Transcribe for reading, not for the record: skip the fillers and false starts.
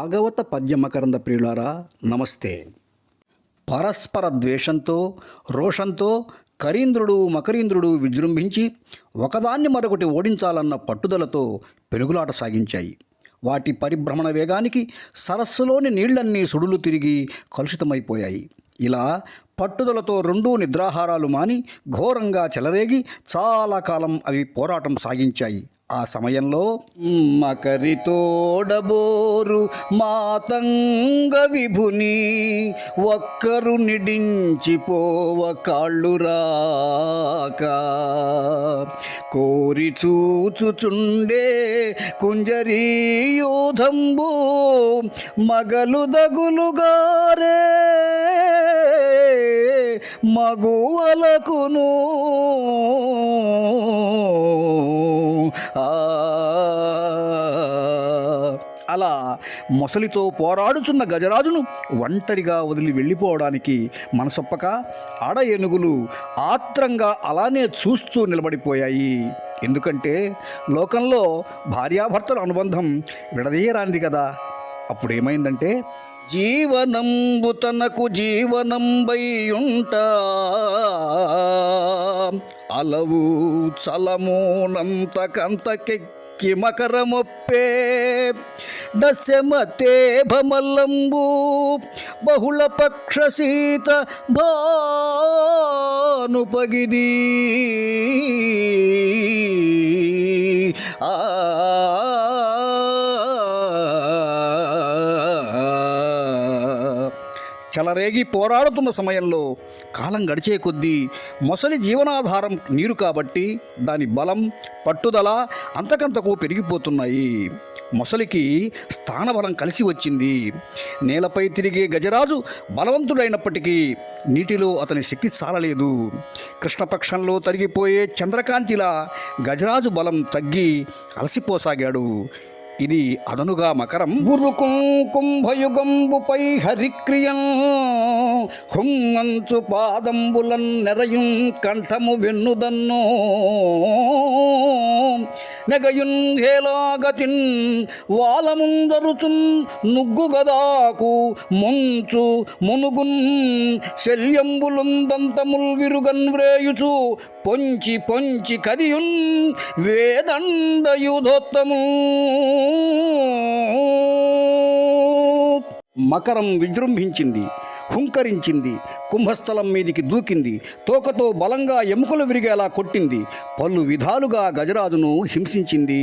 భాగవత పద్య మకరంద ప్రియులారా నమస్తే. పరస్పర ద్వేషంతో రోషంతో కరీంద్రుడు మకరీంద్రుడు విజృంభించి ఒకదాన్ని మరొకటి ఓడించాలన్న పట్టుదలతో పెనుగులాట సాగించాయి. వాటి పరిభ్రమణ వేగానికి సరస్సులోని నీళ్లన్నీ సుడులు తిరిగి కలుషితమైపోయాయి. ఇలా పట్టుదలతో రెండూ నిద్రాహారాలు మాని ఘోరంగా చెలరేగి చాలా కాలం అవి పోరాటం సాగించాయి. ఆ సమయంలో మకరితోడబోరు మాతంగ విభుని ఒక్కరు నిడించిపోవ కాళ్ళు రాక కోరి చూచుచుండే కుంజరీయూధంబు మగలు దగులుగారే మగువలకును అలా మొసలితో పోరాడుచున్న గజరాజును ఒంటరిగా వదిలి వెళ్ళిపోవడానికి మనసొప్పక ఆడ ఏనుగులు ఆత్రంగా అలానే చూస్తూ నిలబడిపోయాయి. ఎందుకంటే లోకంలో భార్యాభర్తల అనుబంధం విడదీయరానిది కదా. అప్పుడేమైందంటే జీవనంబు తనకు జీవనంబైయుంటా అలవు చలమూనంతకంతకెక్కి మకరమొప్పే దశమతే భమల్లంబు బహుళ పక్ష సీత భానుపగిది చెలరేగి పోరాడుతున్న సమయంలో కాలం గడిచే కొద్దీ మొసలి జీవనాధారం నీరు కాబట్టి దాని బలం పట్టుదల అంతకంతకు పెరిగిపోతున్నాయి. మొసలికి స్థానబలం కలిసి వచ్చింది. నేలపై తిరిగే గజరాజు బలవంతుడైనప్పటికీ నీటిలో అతని శక్తి చాలలేదు. కృష్ణపక్షంలో తరిగిపోయే చంద్రకాంతిలా గజరాజు బలం తగ్గి అలసిపోసాగాడు. ఇది అదనుగా మకరం గురుకుం కుంభయుగంబుపై హరిక్రియం హుంగంచు పాదంబులన్ నెరయుం కంఠము వెన్నుదన్నో నెగయున్ హేలాగతిన్ వాలముందరుచున్ నుగ్గు గదాకు ముంచు మునుగున్ శల్యంబులుందంతముల్ విరుగన్ వ్రేయుచు పొంచి పొంచి కదియున్ వేదండయుధోత్తము. మకరం విజృంభించింది, హుంకరించింది, కుంభస్థలం మీదికి దూకింది, తోకతో బలంగా ఎముకలు విరిగేలా కొట్టింది, పలు విధాలుగా గజరాజును హింసించింది.